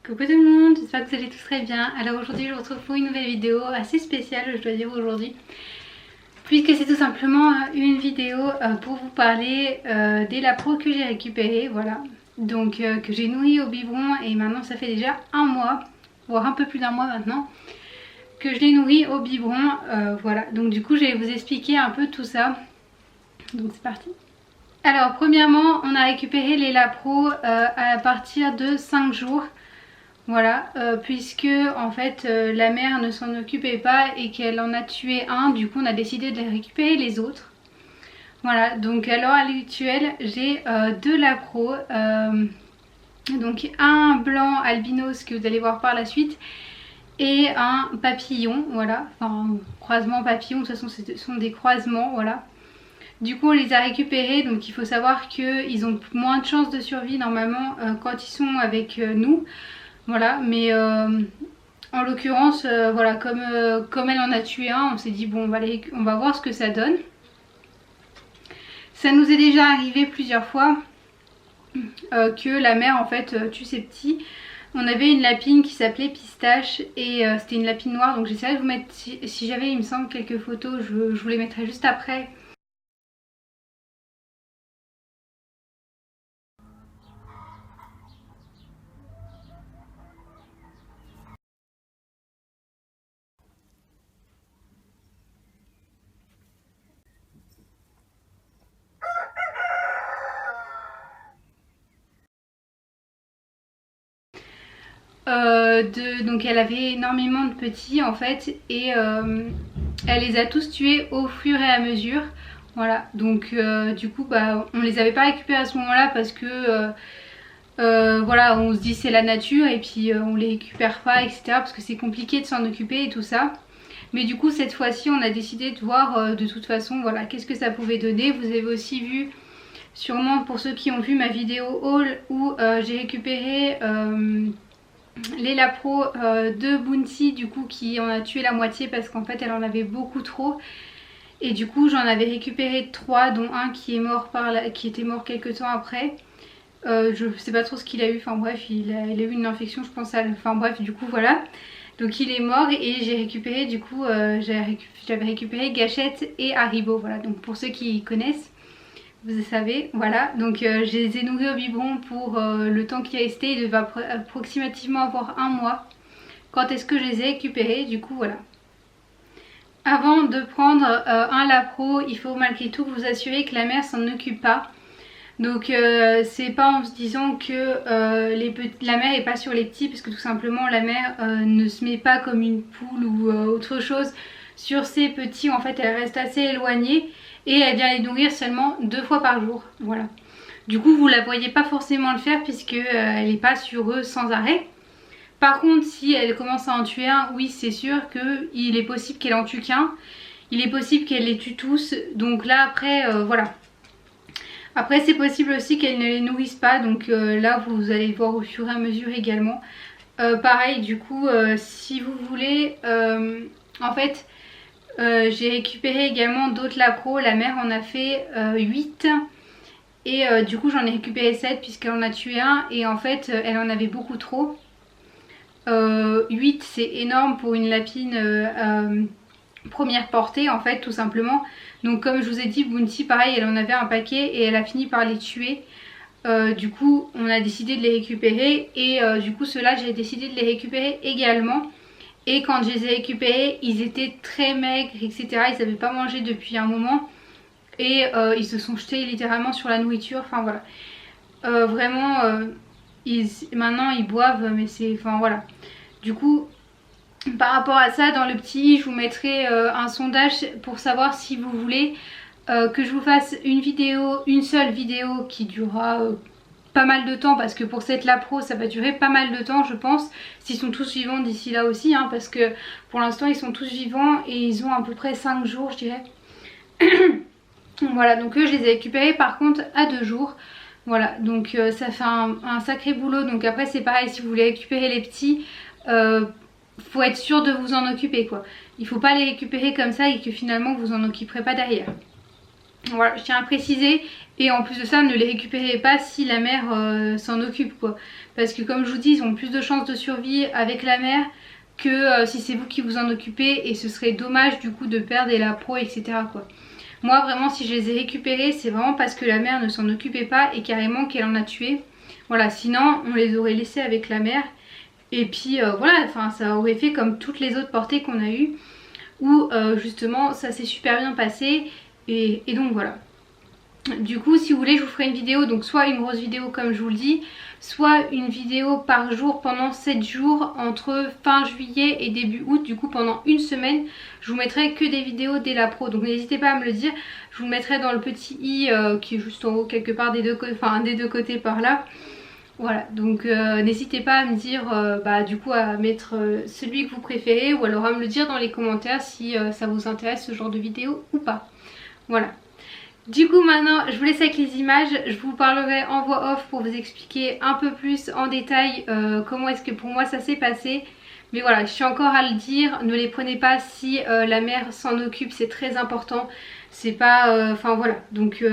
Coucou tout le monde, j'espère que vous allez tous très bien. Alors aujourd'hui je vous retrouve pour une nouvelle vidéo assez spéciale, je dois dire aujourd'hui, puisque c'est tout simplement une vidéo pour vous parler des lapros que j'ai récupérés, voilà. Donc que j'ai nourri au biberon et maintenant ça fait déjà un mois, voire un peu plus d'un mois maintenant, que je les nourris au biberon, voilà. Donc du coup je vais vous expliquer un peu tout ça, donc c'est parti. Alors premièrement on a récupéré les lapros à partir de 5 jours. Voilà, puisque en fait la mère ne s'en occupait pas et qu'elle en a tué un, du coup on a décidé de les récupérer les autres. Voilà, donc à l'heure actuelle j'ai deux lapros, donc un blanc albinos que vous allez voir par la suite et un papillon, voilà, enfin croisement papillon, de toute façon ce sont des croisements, voilà. Du coup on les a récupérés, donc il faut savoir qu'ils ont moins de chances de survie normalement quand ils sont avec nous. Voilà, mais en l'occurrence, voilà, comme elle en a tué un, on s'est dit bon, on va voir ce que ça donne. Ça nous est déjà arrivé plusieurs fois que la mère en fait tue ses petits. On avait une lapine qui s'appelait Pistache et c'était une lapine noire, donc j'essaierai de vous mettre, si j'avais il me semble quelques photos, je vous les mettrai juste après. Donc elle avait énormément de petits en fait et elle les a tous tués au fur et à mesure. Voilà, donc du coup bah, on les avait pas récupérés à ce moment là parce que voilà, on se dit c'est la nature et puis on les récupère pas, etc. parce que c'est compliqué de s'en occuper et tout ça. Mais du coup cette fois-ci on a décidé de voir de toute façon voilà qu'est-ce que ça pouvait donner. Vous avez aussi vu sûrement pour ceux qui ont vu ma vidéo haul où j'ai récupéré les lapros de Bounty, du coup qui en a tué la moitié parce qu'en fait elle en avait beaucoup trop. Et du coup j'en avais récupéré 3 dont un qui est mort qui était mort quelques temps après. Je sais pas trop ce qu'il a eu, enfin bref il a eu une infection je pense, enfin bref du coup voilà. Donc il est mort et j'ai récupéré du coup, j'avais récupéré Gâchette et Haribo, voilà. Donc pour ceux qui connaissent, vous savez, voilà. Donc je les ai nourris au biberon pour le temps qui est resté, il devait approximativement avoir un mois. Quand est-ce que je les ai récupérés, du coup voilà. Avant de prendre un lapro, il faut malgré tout vous assurer que la mère s'en occupe pas. Donc c'est pas en se disant que la mère est pas sur les petits, parce que tout simplement la mère ne se met pas comme une poule ou autre chose sur ses petits. En fait elle reste assez éloignée et elle vient les nourrir seulement 2 fois par jour, voilà. Du coup vous la voyez pas forcément le faire puisque elle n'est pas sur eux sans arrêt. Par contre si elle commence à en tuer un, oui c'est sûr qu'il est possible qu'elle en tue qu'un. Il est possible qu'elle les tue tous, donc là après voilà. Après c'est possible aussi qu'elle ne les nourrisse pas, donc là vous allez voir au fur et à mesure également. Pareil du coup si vous voulez, en fait j'ai récupéré également d'autres lapros, la mère en a fait 8 et du coup j'en ai récupéré 7 puisqu'elle en a tué un et en fait elle en avait beaucoup trop. 8 c'est énorme pour une lapine première portée en fait tout simplement. Donc comme je vous ai dit, Bounty pareil elle en avait un paquet et elle a fini par les tuer. Du coup on a décidé de les récupérer et du coup ceux-là j'ai décidé de les récupérer également. Et quand je les ai récupérés ils étaient très maigres etc, ils n'avaient pas mangé depuis un moment et ils se sont jetés littéralement sur la nourriture, enfin voilà. Vraiment maintenant ils boivent mais c'est, enfin voilà. Du coup par rapport à ça, dans le petit, je vous mettrai un sondage pour savoir si vous voulez que je vous fasse une vidéo, une seule vidéo qui durera pas mal de temps, parce que pour cette lapro ça va durer pas mal de temps je pense, s'ils sont tous vivants d'ici là aussi, hein, parce que pour l'instant ils sont tous vivants et ils ont à peu près 5 jours je dirais. Voilà, donc eux je les ai récupérés par contre à 2 jours. Voilà, donc ça fait un sacré boulot, donc après c'est pareil, si vous voulez récupérer les petits, faut être sûr de vous en occuper quoi. Il faut pas les récupérer comme ça et que finalement vous en occuperez pas derrière. Voilà, je tiens à préciser. Et en plus de ça, ne les récupérez pas si la mère s'en occupe, quoi. Parce que comme je vous dis, ils ont plus de chances de survie avec la mère que si c'est vous qui vous en occupez, et ce serait dommage du coup de perdre la pro, etc., quoi. Moi vraiment, si je les ai récupérés, c'est vraiment parce que la mère ne s'en occupait pas et carrément qu'elle en a tué. Voilà, sinon on les aurait laissés avec la mère. Et puis voilà, enfin ça aurait fait comme toutes les autres portées qu'on a eues, où justement ça s'est super bien passé. Et donc voilà. Du coup, si vous voulez, je vous ferai une vidéo, donc soit une grosse vidéo comme je vous le dis, soit une vidéo par jour pendant 7 jours entre fin juillet et début août. Du coup, pendant une semaine, je vous mettrai que des vidéos dès la pro. Donc n'hésitez pas à me le dire, je vous le mettrai dans le petit i qui est juste en haut quelque part des deux côtés par là. Voilà, donc n'hésitez pas à me dire du coup à mettre celui que vous préférez, ou alors à me le dire dans les commentaires si ça vous intéresse ce genre de vidéo ou pas. Voilà. Du coup maintenant je vous laisse avec les images, je vous parlerai en voix off pour vous expliquer un peu plus en détail comment est-ce que pour moi ça s'est passé. Mais voilà, je suis encore à le dire, ne les prenez pas si la mère s'en occupe, c'est très important. C'est pas... Enfin voilà, donc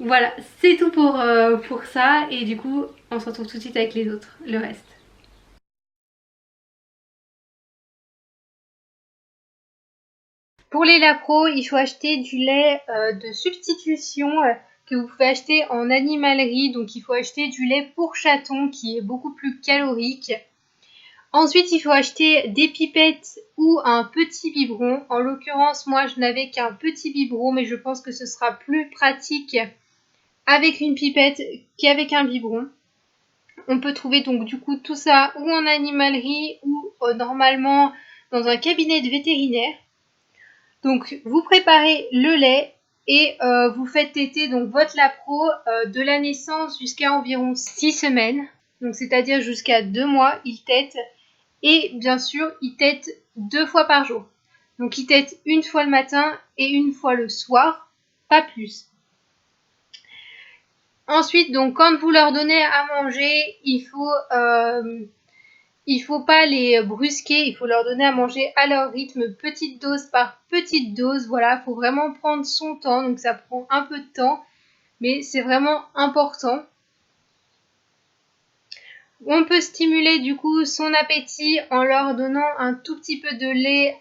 voilà, c'est tout pour ça. Et du coup on se retrouve tout de suite avec les autres, le reste. Pour les lait pro, il faut acheter du lait de substitution que vous pouvez acheter en animalerie. Donc il faut acheter du lait pour chaton qui est beaucoup plus calorique. Ensuite, il faut acheter des pipettes ou un petit biberon. En l'occurrence, moi je n'avais qu'un petit biberon, mais je pense que ce sera plus pratique avec une pipette qu'avec un biberon. On peut trouver donc du coup tout ça ou en animalerie ou normalement dans un cabinet de vétérinaire. Donc vous préparez le lait et vous faites téter donc votre lapro de la naissance jusqu'à environ 6 semaines. Donc c'est-à-dire jusqu'à 2 mois, il tète. Et bien sûr, il tète 2 fois par jour. Donc il tète une fois le matin et une fois le soir, pas plus. Ensuite, donc quand vous leur donnez à manger, il faut pas les brusquer, il faut leur donner à manger à leur rythme, petite dose par petite dose. Voilà, il faut vraiment prendre son temps, donc ça prend un peu de temps, mais c'est vraiment important. On peut stimuler du coup son appétit en leur donnant un tout petit peu de lait,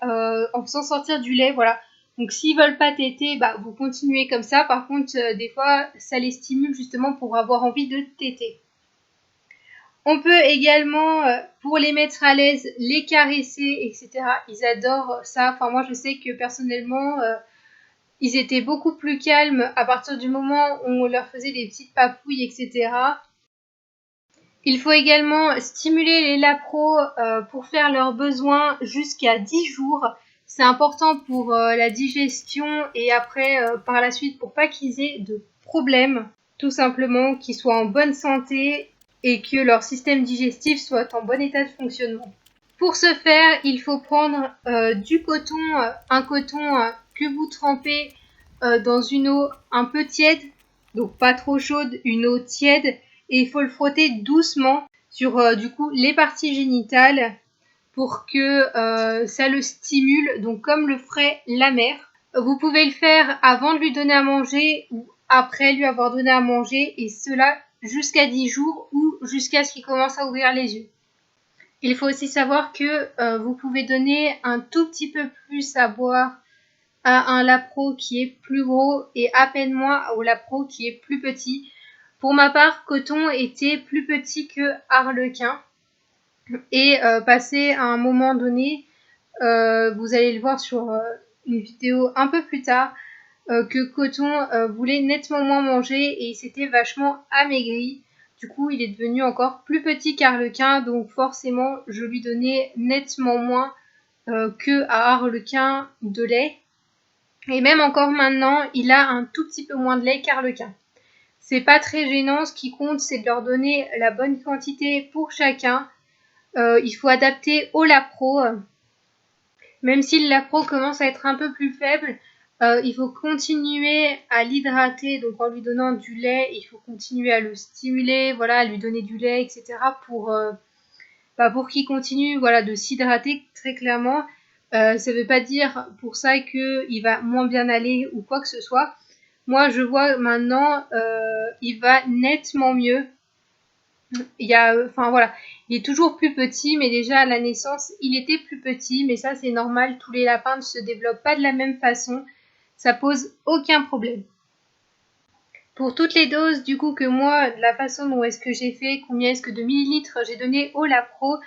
en faisant sortir du lait, voilà. Donc s'ils veulent pas téter, vous continuez comme ça. Par contre, des fois, ça les stimule justement pour avoir envie de téter. On peut également, pour les mettre à l'aise, les caresser, etc. Ils adorent ça. Enfin, moi, je sais que personnellement, ils étaient beaucoup plus calmes à partir du moment où on leur faisait des petites papouilles, etc. Il faut également stimuler les lapros pour faire leurs besoins jusqu'à 10 jours. C'est important pour la digestion et après, par la suite, pour pas qu'ils aient de problèmes. Tout simplement, qu'ils soient en bonne santé et que leur système digestif soit en bon état de fonctionnement. Pour ce faire, il faut prendre du coton, un coton que vous trempez dans une eau un peu tiède, donc pas trop chaude, une eau tiède, et il faut le frotter doucement sur du coup les parties génitales pour que ça le stimule, donc comme le ferait la mère. Vous pouvez le faire avant de lui donner à manger ou après lui avoir donné à manger, et cela jusqu'à 10 jours ou jusqu'à ce qu'il commence à ouvrir les yeux. Il faut aussi savoir que vous pouvez donner un tout petit peu plus à boire à un lapro qui est plus gros et à peine moins au lapro qui est plus petit. Pour ma part, Coton était plus petit que Arlequin. Et passé à un moment donné, vous allez le voir sur une vidéo un peu plus tard, que Coton voulait nettement moins manger et il s'était vachement amaigri. Du coup, il est devenu encore plus petit qu'Arlequin, donc forcément, je lui donnais nettement moins que à Arlequin de lait. Et même encore maintenant, il a un tout petit peu moins de lait qu'Arlequin. C'est pas très gênant, ce qui compte, c'est de leur donner la bonne quantité pour chacun. Il faut adapter au lapro. Même si le lapro commence à être un peu plus faible, il faut continuer à l'hydrater, donc en lui donnant du lait, il faut continuer à le stimuler, voilà, à lui donner du lait, etc. pour qu'il continue, voilà, de s'hydrater très clairement. Ça veut pas dire pour ça qu'il va moins bien aller ou quoi que ce soit. moi je vois maintenant il va nettement mieux. Enfin voilà, il est toujours plus petit, mais déjà à la naissance il était plus petit, mais ça c'est normal, tous les lapins ne se développent pas de la même façon, ça pose aucun problème. Pour toutes les doses du coup que moi, la façon dont est-ce que j'ai fait, combien est-ce que de millilitres j'ai donné au Lapro,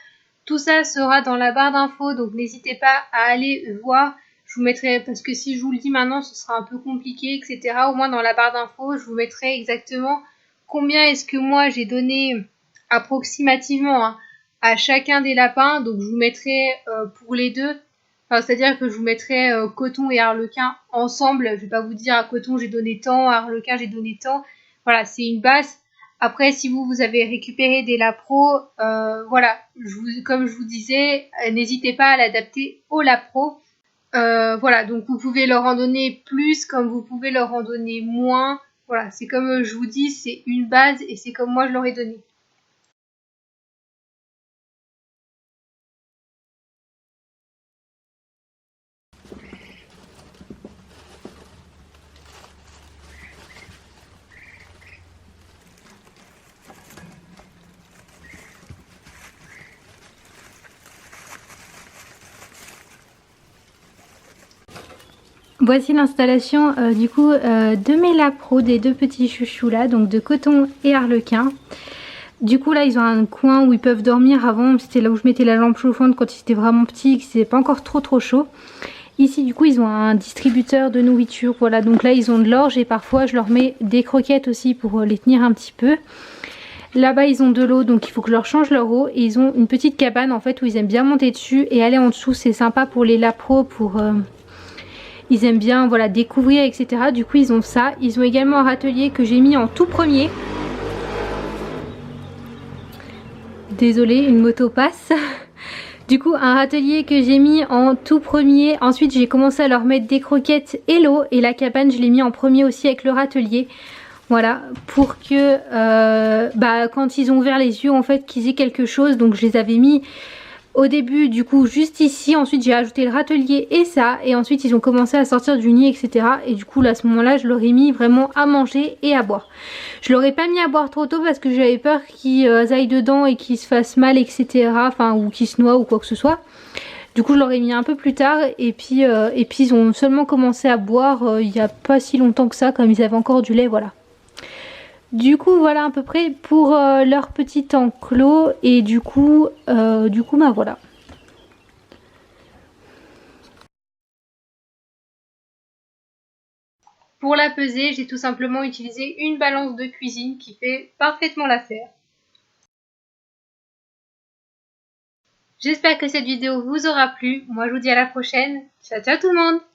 tout ça sera dans la barre d'infos, donc n'hésitez pas à aller voir. Je vous mettrai, parce que si je vous le dis maintenant, ce sera un peu compliqué, etc. Au moins dans la barre d'infos, je vous mettrai exactement combien est-ce que moi j'ai donné approximativement à chacun des lapins. Donc je vous mettrai pour les deux. Enfin, c'est-à-dire que je vous mettrai coton et arlequin ensemble. Je vais pas vous dire à coton j'ai donné tant, à arlequin j'ai donné tant. Voilà, c'est une base. Après, si vous avez récupéré des lapros, voilà, comme je vous disais, n'hésitez pas à l'adapter au lapro. Voilà, donc vous pouvez leur en donner plus comme vous pouvez leur en donner moins. Voilà, c'est comme je vous dis, c'est une base et c'est comme moi je leur ai donné. Voici l'installation de mes lapros, des deux petits chouchous là, donc de coton et arlequin. Du coup là ils ont un coin où ils peuvent dormir. Avant c'était là où je mettais la lampe chauffante quand ils étaient vraiment petits, que c'était pas encore trop chaud. Ici du coup ils ont un distributeur de nourriture, voilà, donc là ils ont de l'orge et parfois je leur mets des croquettes aussi pour les tenir un petit peu. Là-bas ils ont de l'eau, donc il faut que je leur change leur eau, et ils ont une petite cabane en fait où ils aiment bien monter dessus et aller en dessous. C'est sympa pour les lapros, ils aiment bien voilà découvrir, etc. Du coup ils ont ça. Ils ont également un râtelier que j'ai mis en tout premier. Désolée, une moto passe. Du coup un râtelier que j'ai mis en tout premier. Ensuite j'ai commencé à leur mettre des croquettes et l'eau, et la cabane je l'ai mis en premier aussi avec le râtelier. Voilà, pour que quand ils ont ouvert les yeux en fait qu'ils aient quelque chose. Donc je les avais mis au début du coup juste ici, ensuite j'ai ajouté le râtelier et ça, et ensuite ils ont commencé à sortir du nid, etc. Et du coup là, à ce moment là je leur ai mis vraiment à manger et à boire. Je leur ai pas mis à boire trop tôt parce que j'avais peur qu'ils aillent dedans et qu'ils se fassent mal, etc. Enfin, ou qu'ils se noient ou quoi que ce soit. Du coup je leur ai mis un peu plus tard, et puis ils ont seulement commencé à boire il n'y a pas si longtemps que ça, comme ils avaient encore du lait, voilà. Du coup voilà à peu près pour leur petit enclos, et du coup bah voilà. Pour la peser, j'ai tout simplement utilisé une balance de cuisine qui fait parfaitement l'affaire. J'espère que cette vidéo vous aura plu. Moi je vous dis à la prochaine. Ciao ciao tout le monde!